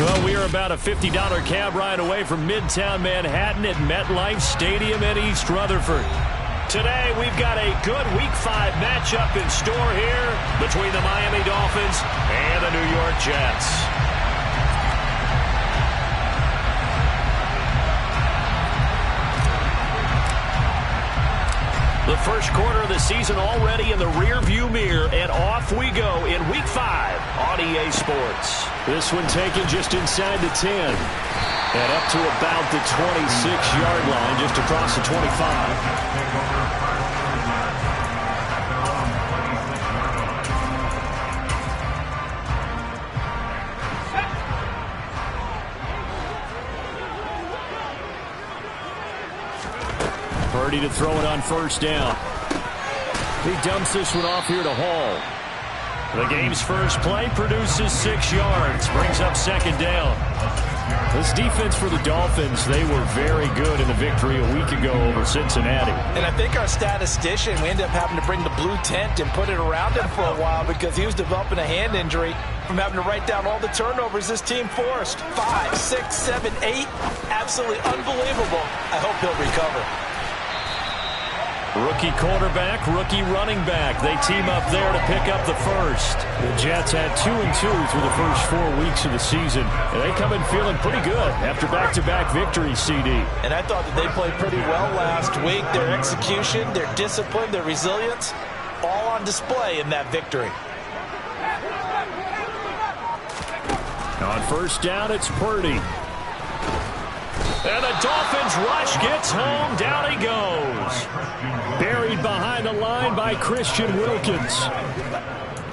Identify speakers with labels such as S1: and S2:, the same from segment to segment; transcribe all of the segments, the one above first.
S1: Well, we are about a $50 cab ride away from Midtown Manhattan at MetLife Stadium in East Rutherford. Today, we've got a good Week 5 matchup in store here between the Miami Dolphins and the New York Jets. The first quarter of the season already in the rearview mirror, and off we go in Week 5 on EA Sports. This one taken just inside the 10 and up to about the 26-yard line, just across the 25. Purdy to throw it on first down. He dumps this one off here to Hall. The game's first play produces 6 yards, brings up second down. This defense for the Dolphins, they were very good in the victory a week ago over Cincinnati.
S2: And I think our statistician, we ended up having to bring the blue tent and put it around him for a while because he was developing a hand injury from having to write down all the turnovers this team forced. 5, 6, 7, 8. Absolutely unbelievable. I hope he'll recover.
S1: Rookie quarterback, rookie running back. They team up there to pick up the first. The Jets had 2-2 through the first 4 weeks of the season. And they come in feeling pretty good after back-to-back victories, CD.
S2: And I thought that they played pretty well last week. Their execution, their discipline, their resilience, all on display in that victory.
S1: On first down, it's Purdy. And the Dolphins rush gets home. Down he goes. Buried behind the line by Christian Wilkins.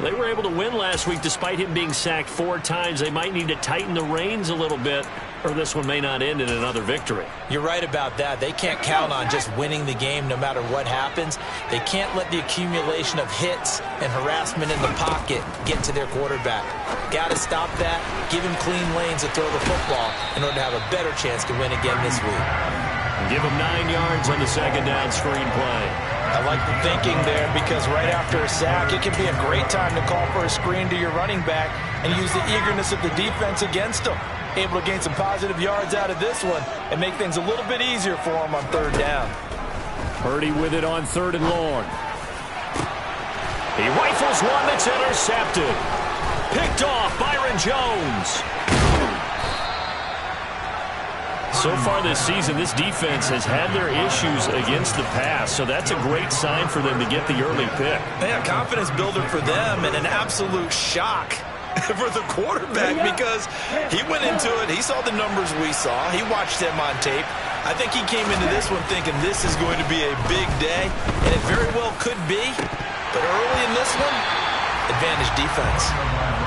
S1: They were able to win last week despite him being sacked 4 times. They might need to tighten the reins a little bit, or this one may not end in another victory.
S2: You're right about that. They can't count on just winning the game no matter what happens. They can't let the accumulation of hits and harassment in the pocket get to their quarterback. Got to stop that, give him clean lanes to throw the football in order to have a better chance to win again this week.
S1: Give him 9 yards on the second down screen play.
S2: I like the thinking there because right after a sack, it can be a great time to call for a screen to your running back and use the eagerness of the defense against them. Able to gain some positive yards out of this one and make things a little bit easier for him on third down.
S1: Purdy with it on 3rd and long. He rifles one that's intercepted. Picked off Byron Jones. So far this season, this defense has had their issues against the pass, so that's a great sign for them to get the early pick.
S2: Yeah, confidence builder for them and an absolute shock for the quarterback because he went into it. He saw the numbers we saw. He watched them on tape. I think he came into this one thinking this is going to be a big day, and it very well could be. But early in this one, advantage defense.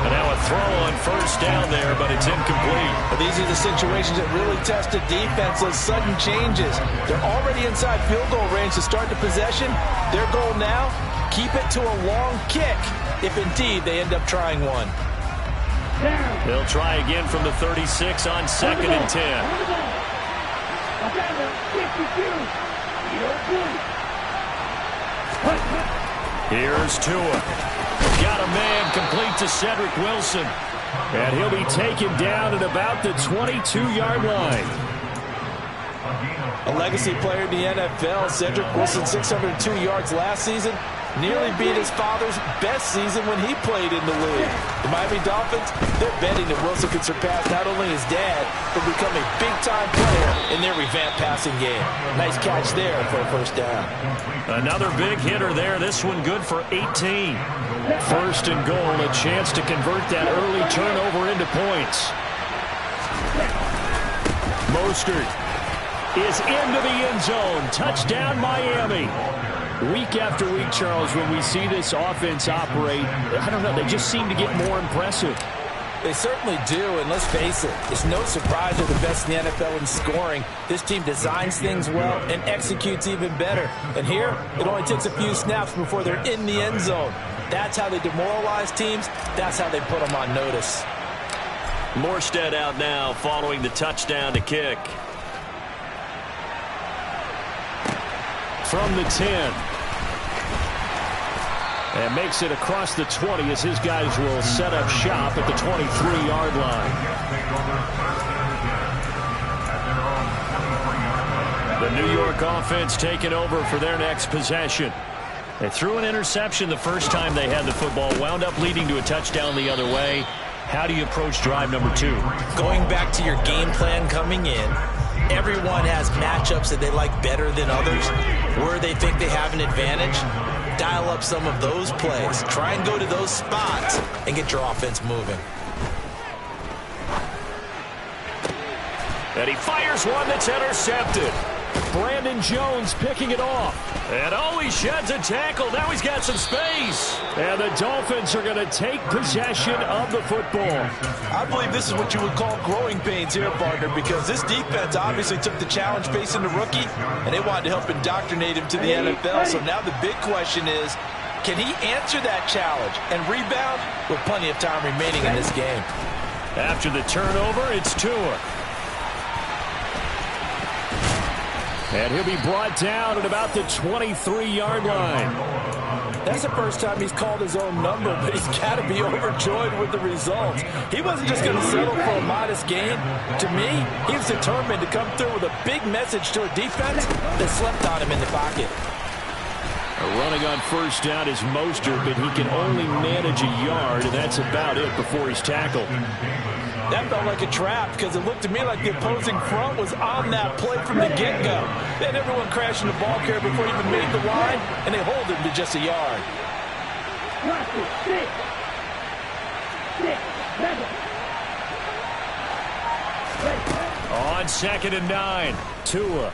S1: And now a throw on first down there, but it's incomplete.
S2: Well, these are the situations that really test a defense, those sudden changes. They're already inside field goal range to start the possession. Their goal now, keep it to a long kick if indeed they end up trying one.
S1: They'll try again from the 36 on 2nd and 10. Here's Tua. Got a man complete to Cedric Wilson. And he'll be taken down at about the 22-yard line.
S2: A legacy player in the NFL, Cedric Wilson, 602 yards last season. Nearly beat his father's best season when he played in the league. The Miami Dolphins, they're betting that Wilson could surpass not only his dad, but become a big-time player in their revamped passing game. Nice catch there for a first down.
S1: Another big hitter there. This one good for 18. 1st and goal, a chance to convert that early turnover into points. Mostert is into the end zone. Touchdown, Miami. Week after week, Charles, when we see this offense operate, I don't know, they just seem to get more impressive.
S2: They certainly do, and let's face it, it's no surprise they're the best in the NFL in scoring. This team designs things well and executes even better. And here, it only takes a few snaps before they're in the end zone. That's how they demoralize teams. That's how they put them on notice.
S1: Morstead out now following the touchdown to kick. From the 10. And makes it across the 20 as his guys will set up shop at the 23-yard line. The New York offense taking over for their next possession. They threw an interception the first time they had the football, wound up leading to a touchdown the other way. How do you approach drive number 2?
S2: Going back to your game plan coming in, everyone has matchups that they like better than others, where they think they have an advantage. Dial up some of those plays. Try and go to those spots and get your offense moving.
S1: And he fires one that's intercepted. Brandon Jones picking it off. And he sheds a tackle. Now he's got some space. And the Dolphins are going to take possession of the football.
S2: I believe this is what you would call growing pains here, partner, because this defense obviously took the challenge facing the rookie, and they wanted to help indoctrinate him to the NFL. So now the big question is, can he answer that challenge and rebound with plenty of time remaining in this game?
S1: After the turnover, it's Tua. And he'll be brought down at about the 23-yard line.
S2: That's the first time he's called his own number, but he's got to be overjoyed with the results. He wasn't just going to settle for a modest gain. To me, he was determined to come through with a big message to a defense that slept on him in the pocket.
S1: Running on first down is Mostert, but he can only manage a yard, and that's about it before he's tackled.
S2: That felt like a trap because it looked to me like the opposing front was on that play from the get-go. They had everyone crashing the ball carrier before he even made the line, and they hold him to just a yard.
S1: On 2nd and 9, Tua.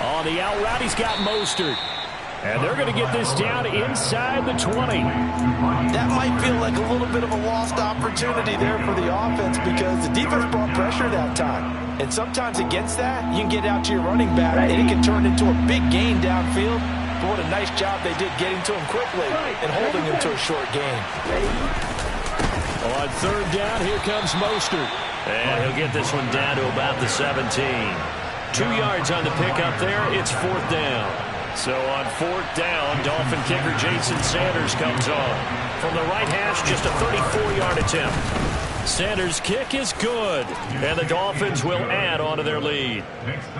S1: On the out route, he's got Mostert. And they're going to get this down inside the 20.
S2: That might feel like a little bit of a lost opportunity there for the offense because the defense brought pressure that time. And sometimes against that, you can get out to your running back, and it can turn into a big gain downfield. But what a nice job they did getting to him quickly and holding him to a short gain.
S1: On 3rd down, here comes Mostert. And he'll get this one down to about the 17. 2 yards on the pickup there. It's 4th down. So on 4th down, Dolphin kicker Jason Sanders comes on. From the right hash, just a 34-yard attempt. Sanders' kick is good, and the Dolphins will add on to their lead.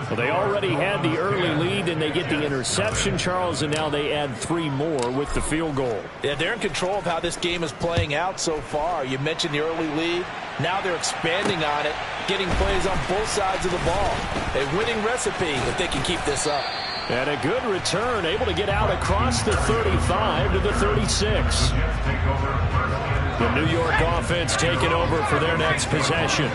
S1: Well, they already had the early lead, and they get the interception, Charles, and now they add 3 more with the field goal.
S2: Yeah, they're in control of how this game is playing out so far. You mentioned the early lead. Now they're expanding on it, getting plays on both sides of the ball. A winning recipe if they can keep this up.
S1: And a good return, able to get out across the 35 to the 36. The New York offense taking over for their next possession.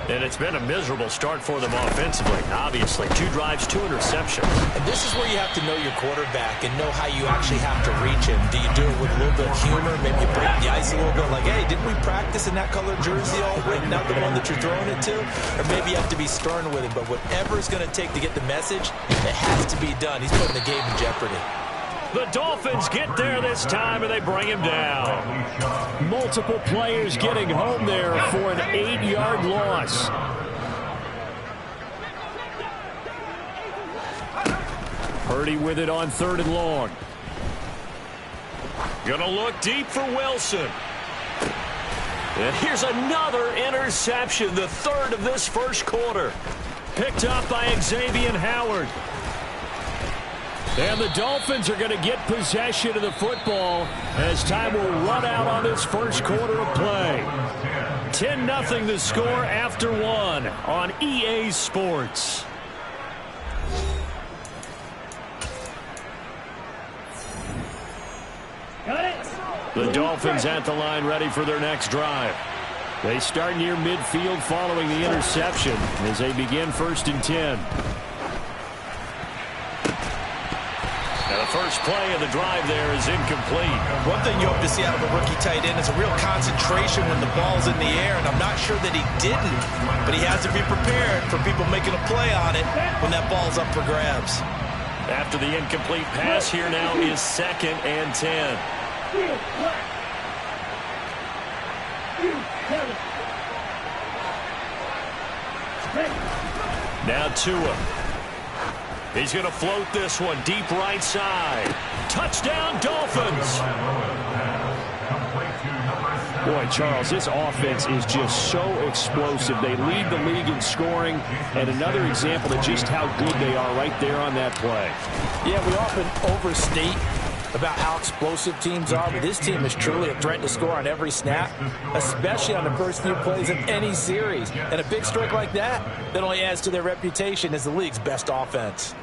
S1: And it's been a miserable start for them offensively, obviously. 2 drives, 2 interceptions.
S2: And this is where you have to know your quarterback and know how you actually have to reach him. Do you do it with a little bit of humor? Maybe you break the ice a little bit like, hey, didn't we practice in that color jersey all week, not the one that you're throwing it to? Or maybe you have to be stern with him. But whatever it's going to take to get the message, it has to be done. He's putting the game in jeopardy.
S1: The Dolphins get there this time, and they bring him down. Multiple players getting home there for an 8-yard loss. Purdy with it on 3rd and long. Gonna look deep for Wilson. And here's another interception, the 3rd of this first quarter. Picked up by Xavier Howard. And the Dolphins are going to get possession of the football as time will run out on this first quarter of play. 10-0 the score after 1 on EA Sports. The Dolphins at the line ready for their next drive. They start near midfield following the interception as they begin 1st and 10. Now the first play of the drive there is incomplete.
S2: One thing you hope to see out of a rookie tight end is a real concentration when the ball's in the air, and I'm not sure that he didn't, but he has to be prepared for people making a play on it when that ball's up for grabs.
S1: After the incomplete pass, here now is 2nd and 10. Now Tua. He's going to float this one deep right side. Touchdown, Dolphins. Boy, Charles, this offense is just so explosive. They lead the league in scoring, and another example of just how good they are right there on that play.
S3: Yeah, we often overstate about how explosive teams are, but this team is truly a threat to score on every snap, especially on the first few plays of any series. And a big streak like that only adds to their reputation as the league's best offense.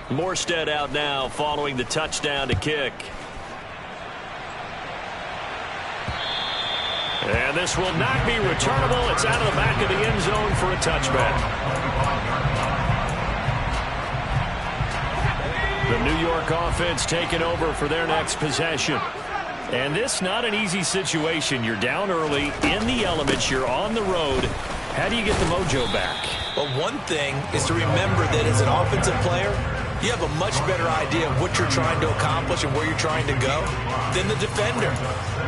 S1: Morstead out now following the touchdown to kick. And this will not be returnable. It's out of the back of the end zone for a touchback. The New York offense taking over for their next possession. And this not an easy situation. You're down early, in the elements, you're on the road. How do you get the mojo back?
S2: Well, one thing is to remember that as an offensive player, you have a much better idea of what you're trying to accomplish and where you're trying to go than the defender.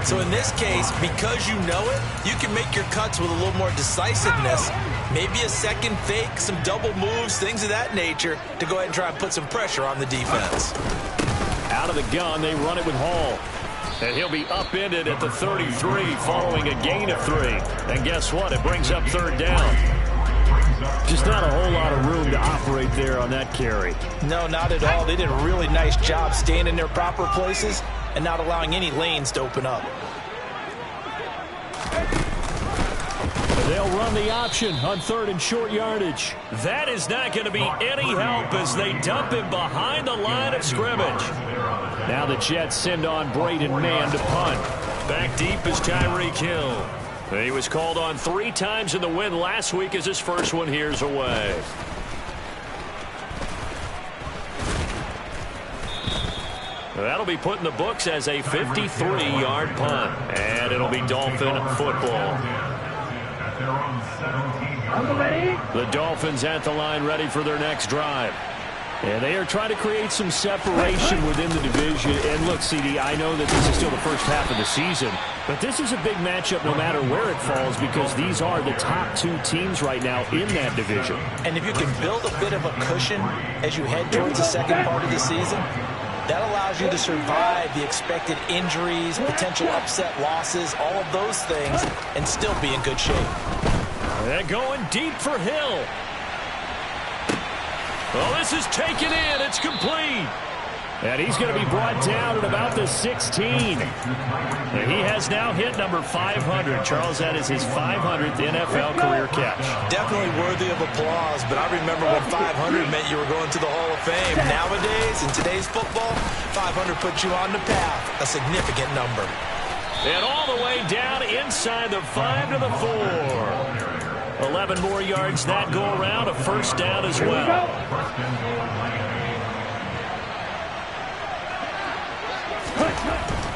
S2: So in this case, because you know it, you can make your cuts with a little more decisiveness, maybe a second fake, some double moves, things of that nature, to go ahead and try and put some pressure on the defense.
S1: Out of the gun, they run it with Hall. And he'll be upended at the 33 following a gain of 3. And guess what? It brings up third down. Just not a whole lot of room to operate there on that carry.
S3: No, not at all. They did a really nice job staying in their proper places and not allowing any lanes to open up.
S1: They'll run the option on 3rd and short yardage. That is not going to be any help as they dump him behind the line of scrimmage. Now the Jets send on Braden Mann to punt. Back deep is Tyreek Hill. He was called on 3 times in the win last week as his first one here's away. That'll be put in the books as a 53-yard punt. And it'll be Dolphin football. The Dolphins at the line ready for their next drive. And they are trying to create some separation within the division. And look, CD, I know that this is still the first half of the season, but this is a big matchup no matter where it falls because these are the top 2 teams right now in that division.
S3: And if you can build a bit of a cushion as you head towards the second part of the season, that allows you to survive the expected injuries, potential upset losses, all of those things, and still be in good shape.
S1: They're going deep for Hill. Well, this is taken in. It's complete. And he's going to be brought down at about the 16. And he has now hit number 500. Charles, that is his 500th NFL career catch.
S2: Definitely worthy of applause, but I remember when 500 meant you were going to the Hall of Fame. Nowadays, in today's football, 500 puts you on the path, a significant number.
S1: And all the way down inside the 5 to the 4. 11 more yards that go around, a first down as well.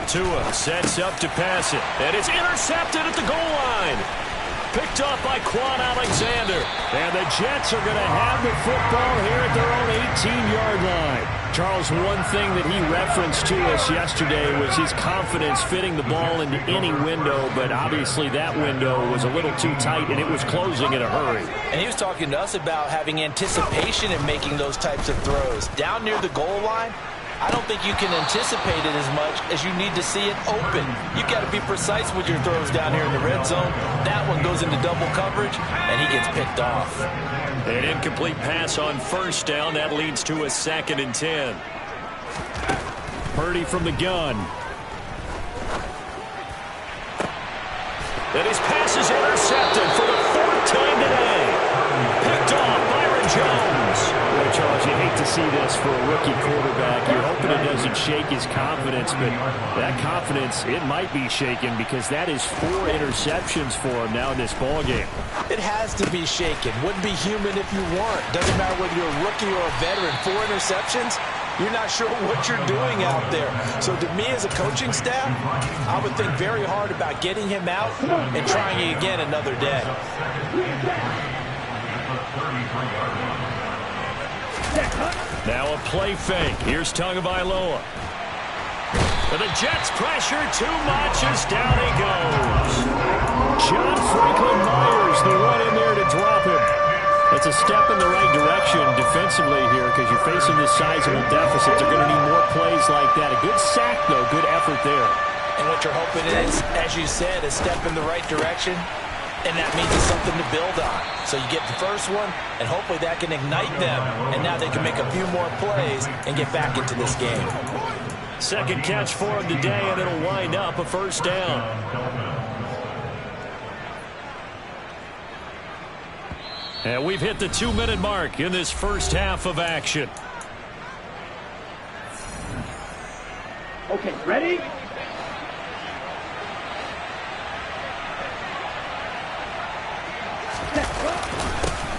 S1: Tua sets up to pass it, and it's intercepted at the goal line. Picked off by Quan Alexander. And the Jets are going to have the football here at their own 18-yard line. Charles, one thing that he referenced to us yesterday was his confidence fitting the ball into any window, but obviously that window was a little too tight, and it was closing in a hurry.
S3: And he was talking to us about having anticipation in making those types of throws. Down near the goal line, I don't think you can anticipate it as much as you need to see it open. You've got to be precise with your throws down here in the red zone. That one goes into double coverage, and he gets picked off.
S1: An incomplete pass on first down. That leads to a 2nd and 10. Purdy from the gun. And his pass is intercepted for the 4th time today. Picked off Byron Jones. Well, Charles, you hate to see this for a rookie quarterback. You're hoping it doesn't shake his confidence, but that confidence, it might be shaken because that is 4 interceptions for him now in this ballgame.
S3: It has to be shaken. Wouldn't be human if you weren't. Doesn't matter whether you're a rookie or a veteran. 4 interceptions, you're not sure what you're doing out there. So to me as a coaching staff, I would think very hard about getting him out and trying it again another day.
S1: Now a play fake. Here's Tagovailoa. And the Jets pressure too much as down he goes. John Franklin Myers, the one in there to drop him. That's a step in the right direction defensively here because you're facing this sizable deficit. They're going to need more plays like that. A good sack, though. Good effort there.
S3: And what you're hoping is, as you said, a step in the right direction, and that means it's something to build on. So you get the first one, and hopefully that can ignite them, and now they can make a few more plays and get back into this game.
S1: Second catch for him today, and it'll wind up a first down. And we've hit the 2-minute mark in this first half of action.
S4: Okay, ready?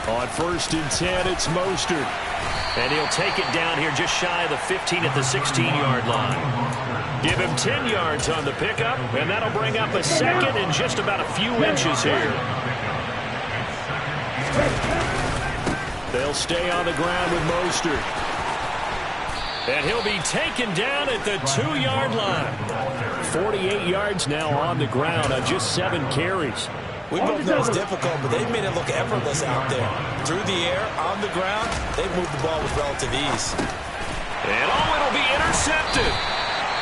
S1: On 1st and 10, it's Mostert. And he'll take it down here just shy of the 15 at the 16-yard line. Give him 10 yards on the pickup, and that'll bring up a second and just about a few inches here. They'll stay on the ground with Mostert. And he'll be taken down at the 2-yard line. 48 yards now on the ground on just 7 carries.
S3: We both know it's difficult, but they've made it look effortless out there. Through the air, on the ground, they've moved the ball with relative ease.
S1: And it'll be intercepted.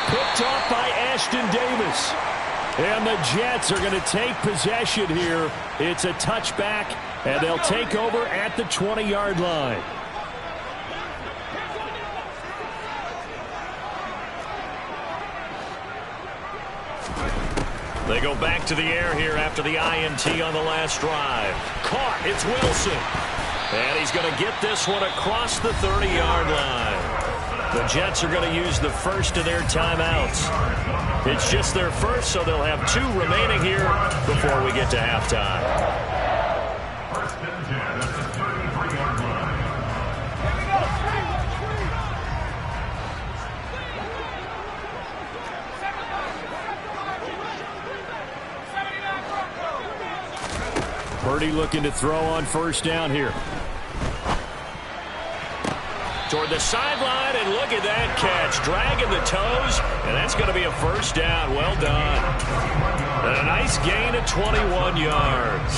S1: Picked off by Ashton Davis. And the Jets are going to take possession here. It's a touchback, and they'll take over at the 20-yard line. They go back to the air here after the INT on the last drive. Caught. It's Wilson. And he's going to get this one across the 30-yard line. The Jets are going to use the first of their timeouts. It's just their first, so they'll have 2 remaining here before we get to halftime. Purdy looking to throw on 1st down here. Toward the sideline, and look at that catch. Dragging the toes, and that's going to be a 1st down. Well done. And a nice gain of 21 yards.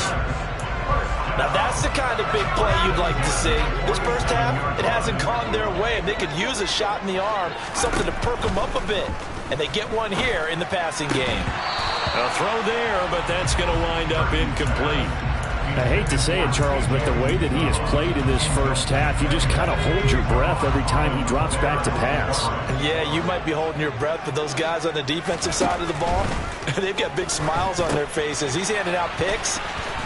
S3: Now that's the kind of big play you'd like to see. This first half, it hasn't gone their way, and they could use a shot in the arm, something to perk them up a bit. And they get one here in the passing game.
S1: A throw there, but that's going to wind up incomplete. I hate to say it, Charles, but the way that he has played in this first half, you just kind of hold your breath every time he drops back to pass.
S3: Yeah, you might be holding your breath, but those guys on the defensive side of the ball, they've got big smiles on their faces. He's handing out picks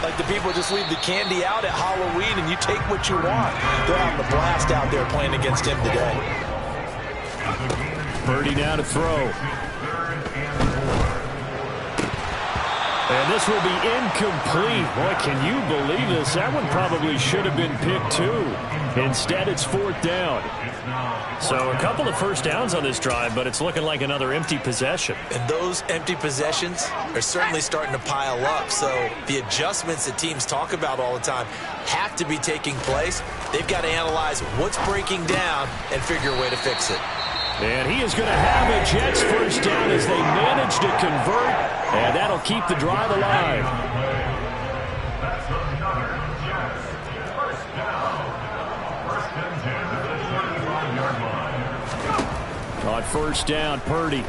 S3: like the people just leave the candy out at Halloween and you take what you want. They're having a blast out there playing against him today.
S1: Purdy now to throw. And this will be incomplete. Boy, can you believe this? That one probably should have been picked too. Instead, it's 4th down. So a couple of 1st downs on this drive, but it's looking like another empty possession.
S3: And those empty possessions are certainly starting to pile up. So the adjustments that teams talk about all the time have to be taking place. They've got to analyze what's breaking down and figure a way to fix it.
S1: And he is going to have a Jets 1st down as they manage to convert, and that'll keep the drive alive. On 1st down, Purdy.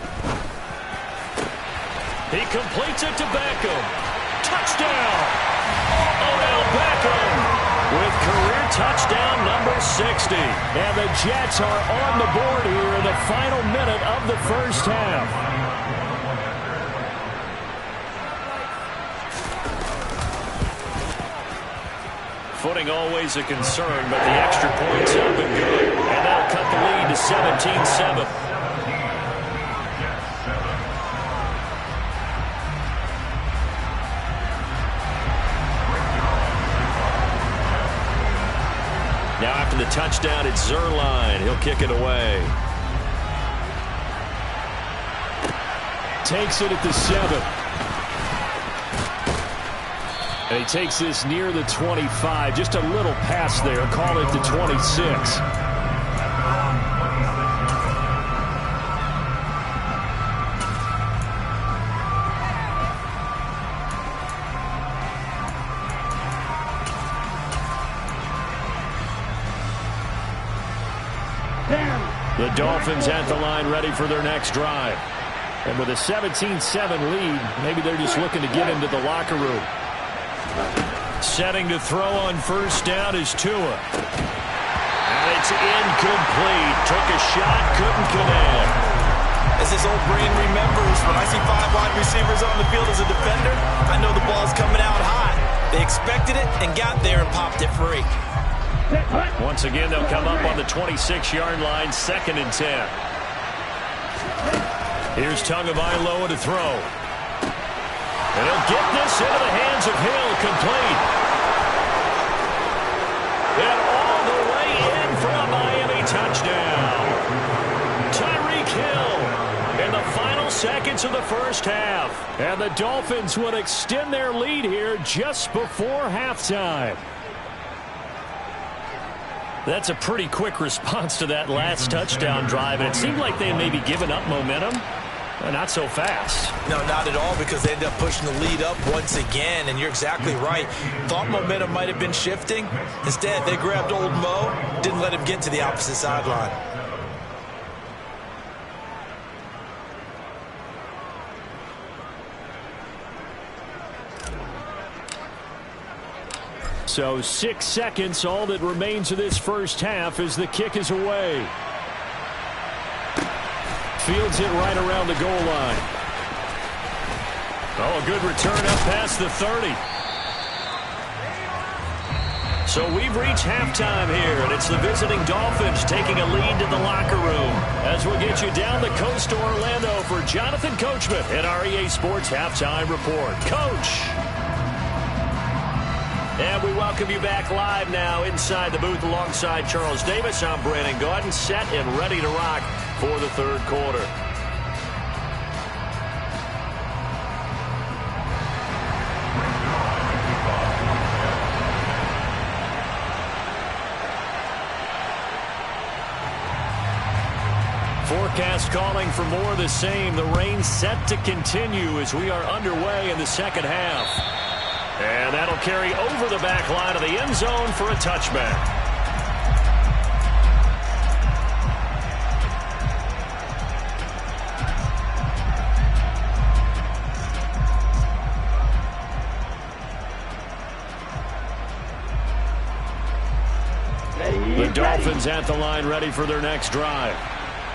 S1: He completes it to Beckham. Touchdown! Odell Beckham with career touchdown number 60. And the Jets are on the board here in the final minute of the first half. Footing always a concern, but the extra point's up and good. And that'll cut the lead to 17-7. Now after the touchdown, it's Zerline. He'll kick it away. Takes it at the 7. And he takes this near the 25. Just a little pass there. Call it the 26. The Dolphins at the line ready for their next drive. And with a 17-7 lead, maybe they're just looking to get into the locker room. Setting to throw on first down is Tua. And it's incomplete. Took a shot, couldn't connect.
S2: As this old brain remembers, when I see 5 wide receivers on the field as a defender, I know the ball's coming out hot. They expected it and got there and popped it free.
S1: Once again, they'll come up on the 26-yard line, 2nd and 10. Here's Tagovailoa to throw. And he'll get this into the hands of Hill, complete. And all the way in for a Miami touchdown. Tyreek Hill in the final seconds of the first half. And the Dolphins would extend their lead here just before halftime. That's a pretty quick response to that last touchdown drive. And it seemed like they had maybe given up momentum. Not so fast.
S2: No, not at all, because they ended up pushing the lead up once again. And you're exactly right. Thought momentum might have been shifting. Instead, they grabbed old Mo, didn't let him get to the opposite sideline.
S1: So 6 seconds, all that remains of this first half as the kick is away. Fields it right around the goal line. Oh, a good return up past the 30. So we've reached halftime here, and it's the visiting Dolphins taking a lead to the locker room. As we'll get you down the coast to Orlando for Jonathan Coachman in our EA Sports Halftime Report. Coach! And we welcome you back live now inside the booth alongside Charles Davis. I'm Brandon Gaudin, set and ready to rock for the third quarter. Forecast calling for more of the same. The rain set to continue as we are underway in the second half. And that'll carry over the back line of the end zone for a touchback. The Dolphins at the line ready for their next drive.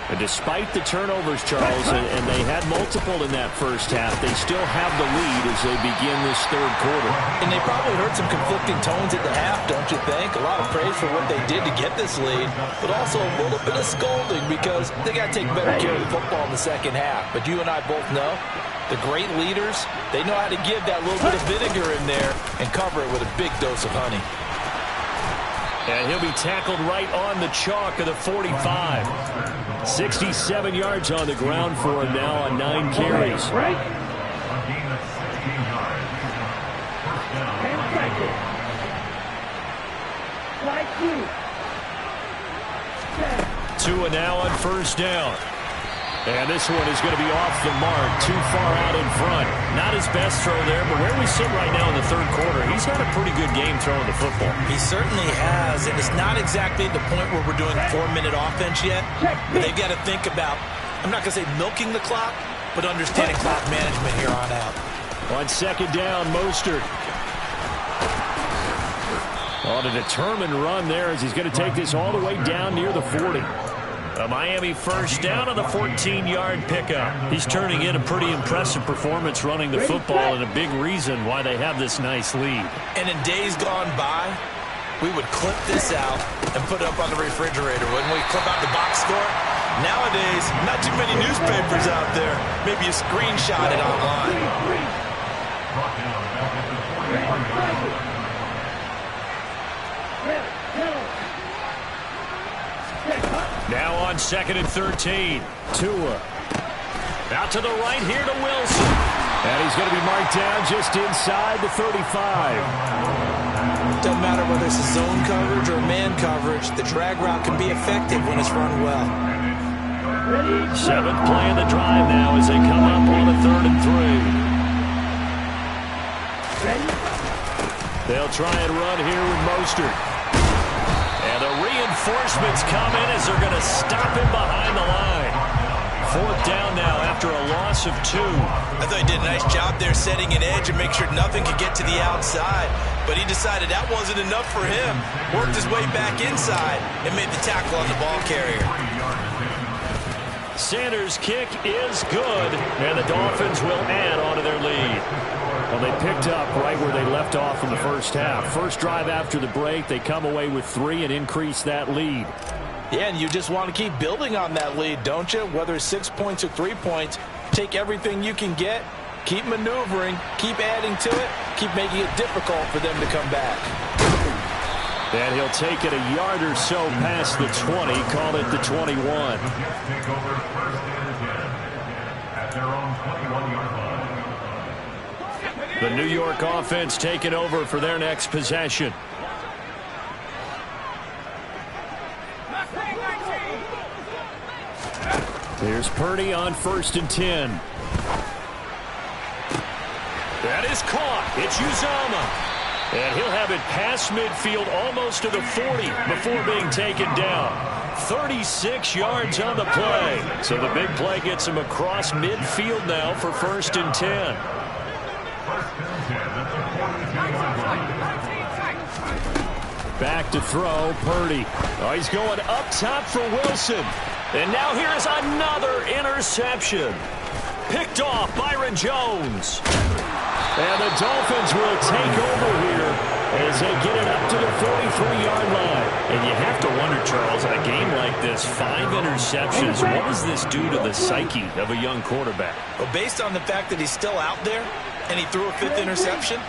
S1: And despite the turnovers, Charles, and they had multiple in that first half, they still have the lead as they begin this third quarter.
S3: And they probably heard some conflicting tones at the half, don't you think? A lot of praise for what they did to get this lead, but also a little bit of scolding because they got to take better care of the football in the second half. But you and I both know the great leaders, they know how to give that little bit of vinegar in there and cover it with a big dose of honey.
S1: And he'll be tackled right on the chalk of the 45. 67 yards on the ground for him now on 9 carries. Tua now on first down. And this one is going to be off the mark, too far out in front. Not his best throw there, but where we sit right now in the third quarter, he's had a pretty good game throwing the football.
S2: He certainly has, and it's not exactly the point where we're doing 4-minute offense yet. But they've got to think about, I'm not going to say milking the clock, but understanding clock management here on out.
S1: On second down, Mostert. On a determined run there as he's going to take this all the way down near the 40. A Miami first down on the 14-yard pickup. He's turning in a pretty impressive performance running the football and a big reason why they have this nice lead.
S2: And in days gone by, we would clip this out and put it up on the refrigerator. Wouldn't we clip out the box score? Nowadays, not too many newspapers out there. Maybe you screenshot it online.
S1: Now on 2nd and 13. Tua. Out to the right here to Wilson. And he's going to be marked down just inside the 35.
S3: Doesn't matter whether it's a zone coverage or man coverage, the drag route can be effective when it's run well.
S1: 7th play of the drive now as they come up on the 3rd and 3. They'll try and run here with Mostert. And And the reinforcements come in as they're going to stop him behind the line. 4th down now after a loss of 2.
S2: I thought he did a nice job there setting an edge and make sure nothing could get to the outside. But he decided that wasn't enough for him. Worked his way back inside and made the tackle on the ball carrier.
S1: Sanders' kick is good, and the Dolphins will add on to their lead. Well, they picked up right where they left off in the first half. First drive after the break, they come away with 3 and increase that lead.
S3: Yeah, and you just want to keep building on that lead, don't you? Whether it's 6 points or 3 points, take everything you can get, keep maneuvering, keep adding to it, keep making it difficult for them to come back.
S1: And he'll take it a yard or so past the 20, call it the 21. The New York offense taking over for their next possession. Here's Purdy on 1st and 10. That is caught. It's Uzomah. And he'll have it past midfield almost to the 40 before being taken down. 36 yards on the play. So the big play gets him across midfield now for 1st and 10. Back to throw, Purdy. Oh, he's going up top for Wilson. And now here is another interception. Picked off Byron Jones. And the Dolphins will take over here as they get it up to the 43-yard line. And you have to wonder, Charles, in a game like this, 5 interceptions, what does this do to the psyche of a young quarterback?
S2: Well, based on the fact that he's still out there and he threw a 5th interception,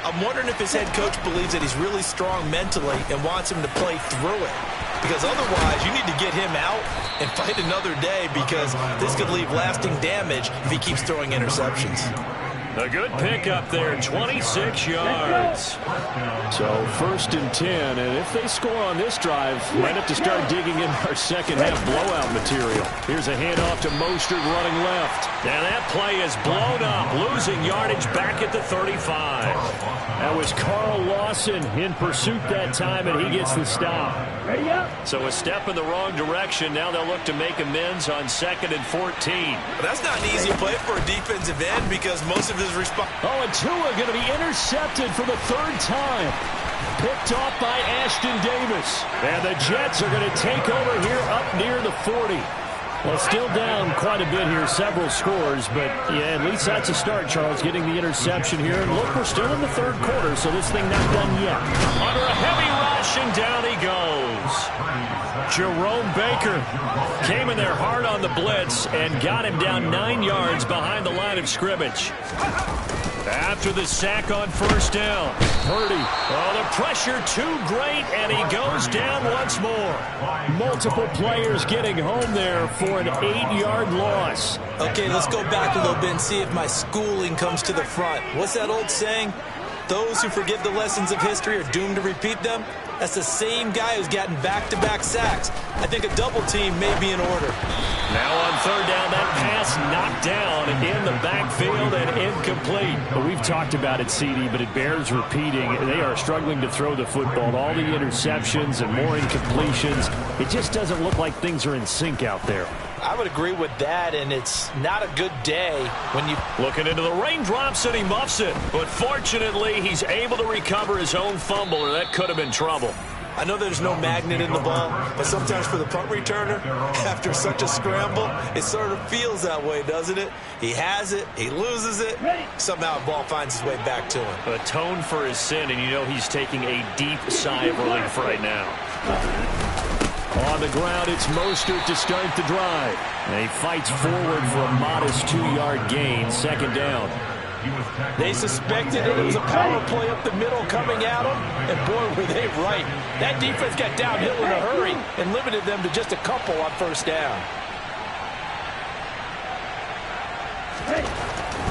S2: I'm wondering if his head coach believes that he's really strong mentally and wants him to play through it. Because otherwise, you need to get him out and fight another day, because this could leave lasting damage if he keeps throwing interceptions.
S1: A good pickup there, 26 yards. So 1st and 10, and if they score on this drive, might have to start digging in our second half blowout material. Here's a handoff to Mostert running left. And that play is blown up, losing yardage back at the 35. That was Carl Lawson in pursuit that time, and he gets the stop.
S4: Ready up.
S1: So a step in the wrong direction. Now they'll look to make amends on 2nd and 14.
S2: But that's not an easy play for a defensive end, because most of his response.
S1: Oh, and Tua going to be intercepted for the 3rd time. Picked off by Ashton Davis. And the Jets are going to take over here up near the 40. Well, still down quite a bit here, several scores, but yeah, at least that's a start, Charles, getting the interception here. And look, we're still in the 3rd quarter, so this thing not done yet. Under a heavy rush, and down he goes. Jerome Baker came in there hard on the blitz and got him down 9 yards behind the line of scrimmage. After the sack on 1st down, Purdy. Oh, the pressure too great, and he goes down once more. Multiple players getting home there for an 8-yard loss.
S2: Okay, let's go back a little bit and see if my schooling comes to the front. What's that old saying? Those who forget the lessons of history are doomed to repeat them. That's the same guy who's gotten back-to-back sacks. I think a double team may be in order.
S1: Now on 3rd down, that pass knocked down in the backfield and incomplete. But we've talked about it, CD, but it bears repeating. They are struggling to throw the football. All the interceptions and more incompletions. It just doesn't look like things are in sync out there.
S3: I would agree with that, and it's not a good day when you...
S1: Looking into the raindrops, and he muffs it. But fortunately, he's able to recover his own fumble, or that could have been trouble.
S2: I know there's no magnet in the ball, but sometimes for the punt returner, after such a scramble, it sort of feels that way, doesn't it? He has it, he loses it, somehow the ball finds its way back to him.
S1: Atone for his sin, and you know he's taking a deep sigh of relief right now. On the ground, it's Mostert to start the drive. And he fights forward for a modest 2-yard gain, 2nd down.
S3: They suspected it was a power play up the middle coming at them, and boy, were they right. That defense got downhill in a hurry and limited them to just a couple on 1st down.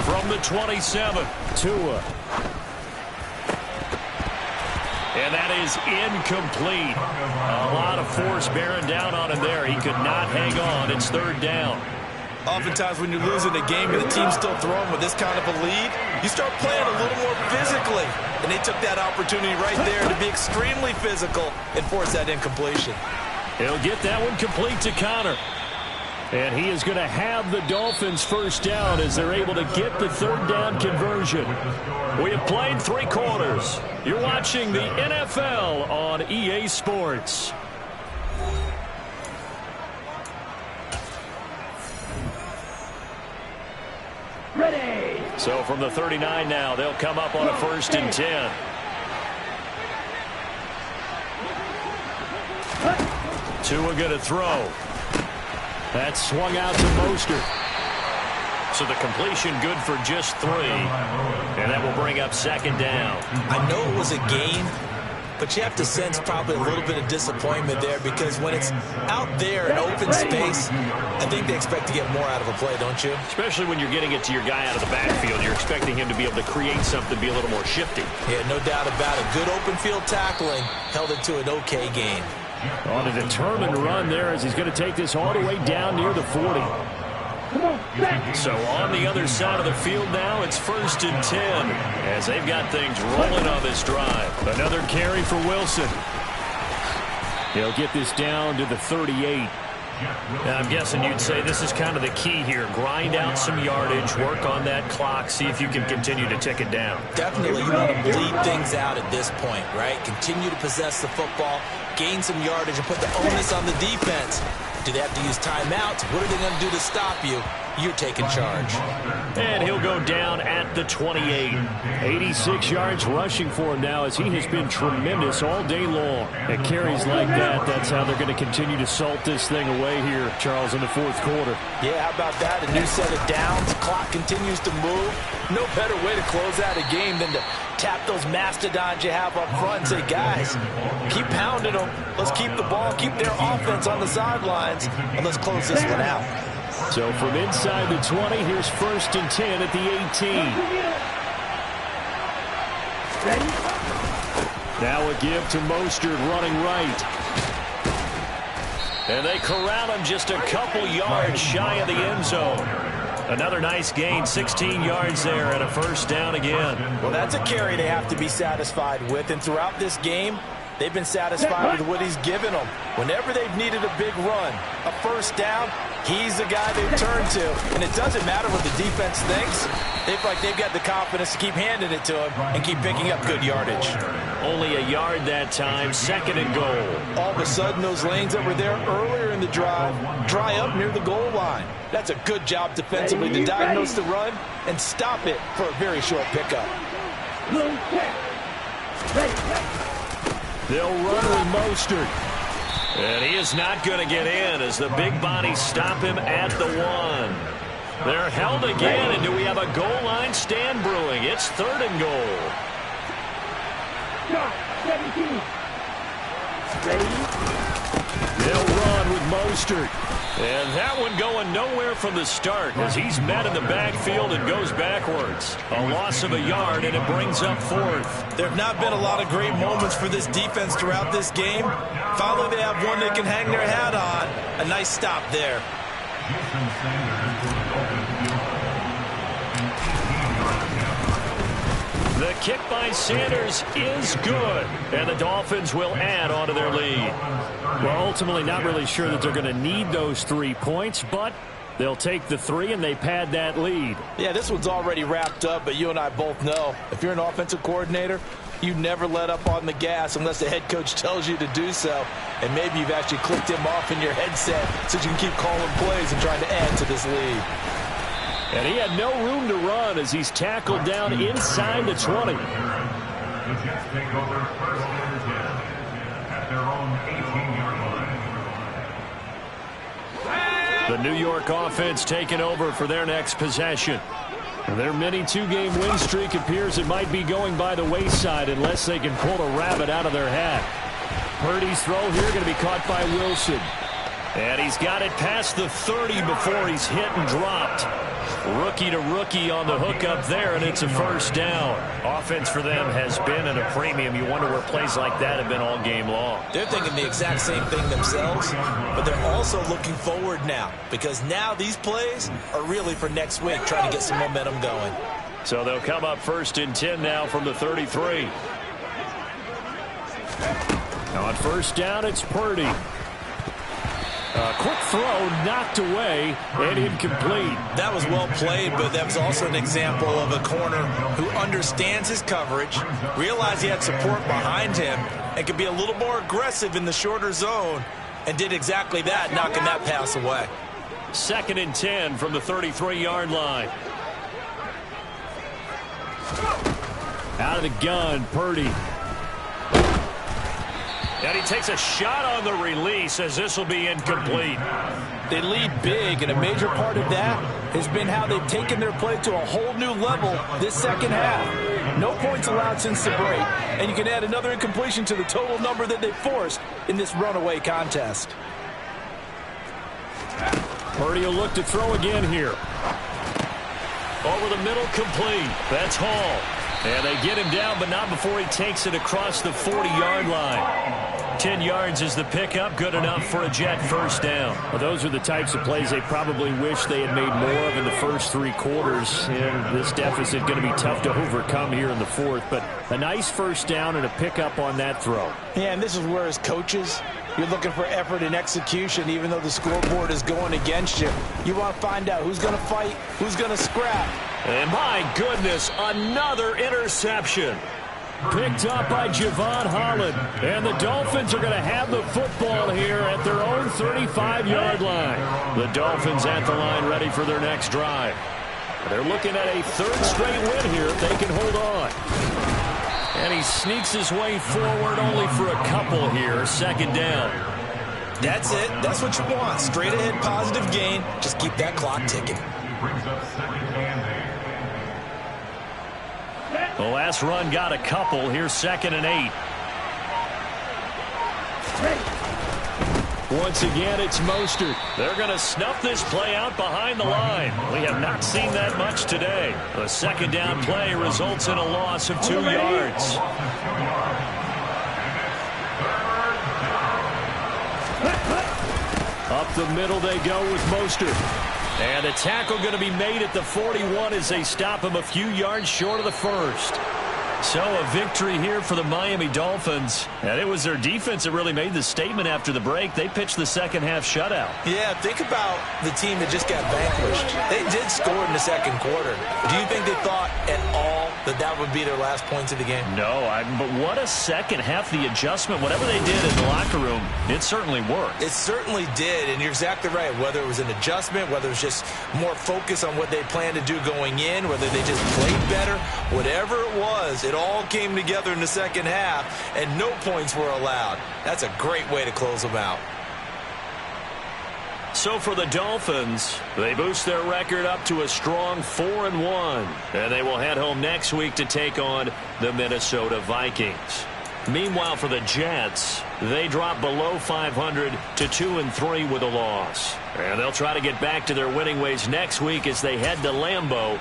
S1: From the 27, Tua. And that is incomplete. A lot of force bearing down on him there. He could not hang on. It's 3rd down.
S2: Oftentimes when you're losing a game and the team's still throwing with this kind of a lead, you start playing a little more physically. And they took that opportunity right there to be extremely physical and force that incompletion.
S1: He'll get that one complete to Connor. And he is going to have the Dolphins first down as they're able to get the third down conversion. We have played 3 quarters. You're watching the NFL on EA Sports.
S4: Ready.
S1: So from the 39 now, they'll come up on a 1st and 10. Tua going to throw. That's swung out to Mostert. So the completion good for just 3. And that will bring up 2nd down.
S2: I know it was a gain, but you have to sense probably a little bit of disappointment there because when it's out there in open space, I think they expect to get more out of a play, don't you?
S1: Especially when you're getting it to your guy out of the backfield. You're expecting him to be able to create something, be a little more shifty.
S2: Yeah, no doubt about it. Good open field tackling held it to an okay gain.
S1: On a determined run there as he's going to take this all the way down near the 40. So on the other side of the field now, it's 1st and 10 as they've got things rolling on this drive. Another carry for Wilson. He'll get this down to the 38. And I'm guessing you'd say this is kind of the key here. Grind out some yardage, work on that clock, see if you can continue to tick it down.
S2: Definitely, you want to bleed things out at this point, right? Continue to possess the football, gain some yardage, and put the onus on the defense. Do they have to use timeouts? What are they going to do to stop you? You're taking charge.
S1: And he'll go down at the 28. 86 yards rushing for him now as he has been tremendous all day long. At carries like that, that's how they're going to continue to salt this thing away here, Charles, in the 4th quarter.
S3: Yeah, how about that? A new set of downs. Clock continues to move. No better way to close out a game than to tap those mastodons you have up front and say, guys, keep pounding them. Let's keep the ball, keep their offense on the sidelines, and let's close this one out.
S1: So from inside the 20, here's 1st and 10 at the 18.
S4: Ready.
S1: Now a give to Mostert running right. And they corral him just a couple yards shy of the end zone. Another nice gain, 16 yards there and a 1st down again.
S3: Well, that's a carry they have to be satisfied with. And throughout this game, they've been satisfied with what he's given them. Whenever they've needed a big run, a 1st down, he's the guy they've turned to. And it doesn't matter what the defense thinks. They feel like they've got the confidence to keep handing it to him and keep picking up good yardage.
S1: Only a yard that time, 2nd and goal.
S3: All of a sudden, those lanes that were there earlier in the drive dry up near the goal line. That's a good job defensively to diagnose the run and stop it for a very short pickup.
S1: They'll run with Mostert. And he is not going to get in as the big bodies stop him at the 1. They're held again, and do we have a goal line stand brewing? It's 3rd and goal.
S4: 17. Ready.
S1: They'll run with Mostert. And that one going nowhere from the start as he's met in the backfield and goes backwards. A loss of a yard, and it brings up 4th.
S2: There have not been a lot of great moments for this defense throughout this game. Finally, they have one they can hang their hat on. A nice stop there.
S1: The kick by Sanders is good, and the Dolphins will add on to their lead. Well, ultimately not really sure that they're going to need those 3 points, but they'll take the 3 and they pad that lead.
S3: Yeah, this one's already wrapped up, but you and I both know if you're an offensive coordinator, you never let up on the gas unless the head coach tells you to do so. And maybe you've actually clicked him off in your headset so you can keep calling plays and trying to add to this lead.
S1: And he had no room to run as he's tackled down inside the 20.
S5: The Jets take over 1st and 10 at their own 18-yard line.
S1: The New York offense taking over for their next possession. Their mini 2-game win streak appears it might be going by the wayside unless they can pull a rabbit out of their hat. Purdy's throw here going to be caught by Wilson. And he's got it past the 30 before he's hit and dropped. Rookie to rookie on the hook up there, and it's a first down. Offense for them has been at a premium. You wonder where plays like that have been all game long.
S3: They're thinking the exact same thing themselves, but they're also looking forward now because now these plays are really for next week, trying to get some momentum going.
S1: So they'll come up 1st and 10 now from the 33. On first down, it's Purdy. A quick throw knocked away and incomplete.
S3: That was well played, but that was also an example of a corner who understands his coverage, realized he had support behind him, and could be a little more aggressive in the shorter zone, and did exactly that, knocking that pass away.
S1: 2nd and 10 from the 33-yard line. Out of the gun, Purdy. And he takes a shot on the release as this will be incomplete.
S3: They lead big, and a major part of that has been how they've taken their play to a whole new level this second half. No points allowed since the break, and you can add another incompletion to the total number that they forced in this runaway contest.
S1: Purdy will look to throw again here. Over the middle, complete. That's Hall. And they get him down, but not before he takes it across the 40-yard line. 10 yards is the pickup, good enough for a Jet first down. Well, those are the types of plays they probably wish they had made more of in the first 3 quarters. And this deficit going to be tough to overcome here in the 4th. But a nice first down and a pickup on that throw.
S3: Yeah, and this is where as coaches, you're looking for effort and execution, even though the scoreboard is going against you. You want to find out who's going to fight, who's going to scrap.
S1: And my goodness, another interception. Picked up by Javon Holland. And the Dolphins are going to have the football here at their own 35-yard line. The Dolphins at the line ready for their next drive. They're looking at a 3rd straight win here if they can hold on. And he sneaks his way forward only for a couple here. 2nd down.
S3: That's it. That's what you want. Straight ahead, positive gain. Just keep that clock ticking.
S1: The last run got a couple. Here's 2nd and 8. Once again, it's Mostert. They're going to snuff this play out behind the line. We have not seen that much today. The 2nd down play results in a loss of 2 yards. Up the middle they go with Mostert. And a tackle going to be made at the 41 as they stop him a few yards short of the 1st. So a victory here for the Miami Dolphins. And it was their defense that really made the statement after the break. They pitched the second half shutout.
S3: Yeah, think about the team that just got vanquished. They did score in the 2nd quarter. Do you think they thought at all that that would be their last points of the game?
S1: No, but what a second half. The adjustment, whatever they did in the locker room, it certainly worked.
S3: It certainly did, and you're exactly right. Whether it was an adjustment, whether it was just more focus on what they planned to do going in, whether they just played better, whatever it was, it all came together in the 2nd half, and no points were allowed. That's a great way to close them out.
S1: So for the Dolphins, they boost their record up to a strong 4-1. And they will head home next week to take on the Minnesota Vikings. Meanwhile, for the Jets, they drop below 500 to 2-3 with a loss. And they'll try to get back to their winning ways next week as they head to Lambeau.